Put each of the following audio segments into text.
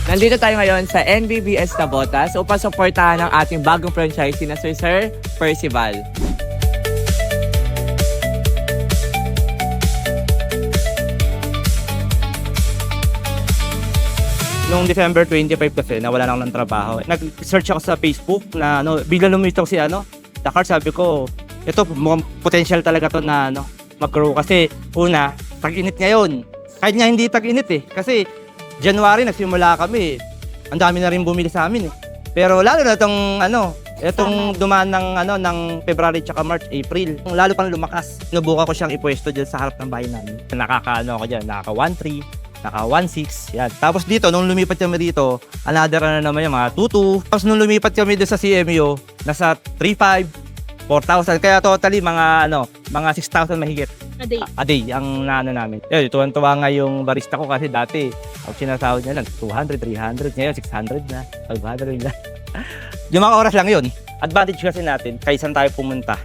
Nandito tayo ngayon sa NBBS Tabotas upang suportahan ang ating bagong franchise na si Sir Percival. Noong December 25 kasi, nawala lang ng trabaho. Nag-search ako sa Facebook na bigla lumitaw si Dakar. Sabi ko, ito mukhang potential talaga to na mag-grow. Kasi una, tag-init ngayon. Kahit nga hindi tag-init kasi January nagsimula kami. Ang dami na rin bumili sa amin Pero lalo na itong dumaan ng February tsaka March, April, lalo pang lumakas. Sinubukan ko siyang ipwesto diyan sa harap ng bahay namin. Ako diyan, naka 1.3, naka 1.6, yan. Tapos dito, nung lumipat kami dito, another na naman yung mga 2.2. Tapos nung lumipat kami doon sa CMU, nasa 3.5, 4,000. Kaya totally mga 6,000 mahigit. A day ang namin. Tuwan-tuwa nga yung barista ko kasi dati, ang sinasahod niya lang, 200, 300, ngayon 600 na, 500 na. Yung mga oras lang yun. Advantage kasi natin, kaysa tayo pumunta,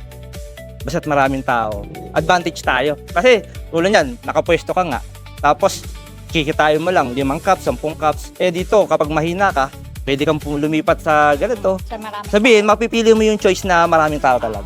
basta't maraming tao, advantage tayo. Kasi, ulo niyan, nakapwesto ka nga, tapos, kikitayo mo lang, 5 cups, 10 cups. Dito, kapag mahina ka, pwede kang lumipat sa ganito. Sabihin, mapipili mo yung choice na maraming tao talaga.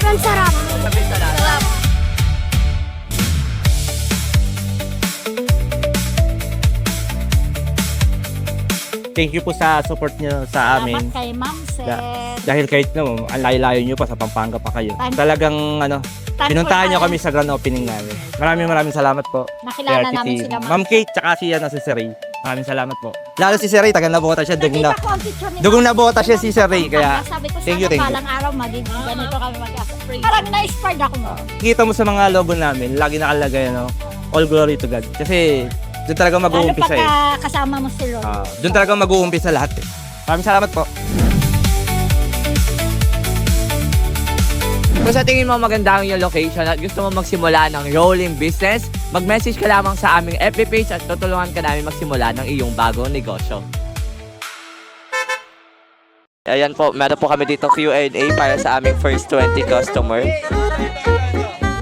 Ang sarap. Sarap. Thank you po sa support niyo sa amin. Salamat kay Ma'am Sir. Dahil kahit ang layo-layo niyo pa sa Pampanga pa kayo. Talagang pinuntahan niyo kami sa grand opening namin. Maraming salamat po. Nakilala namin sila Ma'am Kate tsaka si si Ray. Maraming salamat po. Lalo si Sir Ray, taga nabota siya. Dugong nabota siya si Sir Ray. Kaya thank you. Palang araw magiging ganito kami mag-asa. Parang na-inspired ako mo. Kita mo sa mga logo namin, lagi nakalagay all glory to God. Kasi doon talaga mag-uumpisa Lalo kasama mo si Lord. Doon talaga mag-uumpisa lahat Maraming salamat po. Kung sa tingin mo maganda ang yung location at gusto mo magsimula ng rolling business, mag-message ka lamang sa aming FB page at tutulungan ka namin magsimula ng iyong bagong negosyo. Ayan po, meron po kami dito Q&A para sa aming first 20 customer.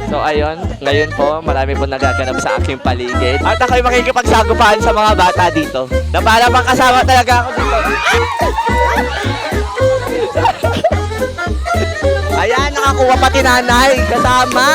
So ayun, ngayon po marami po nagaganap sa aking paligid. At ako'y makikipagsagupahan sa mga bata dito. Na para pang kasama talaga ako dito. Ayan, nakakuha pati nanay kasama.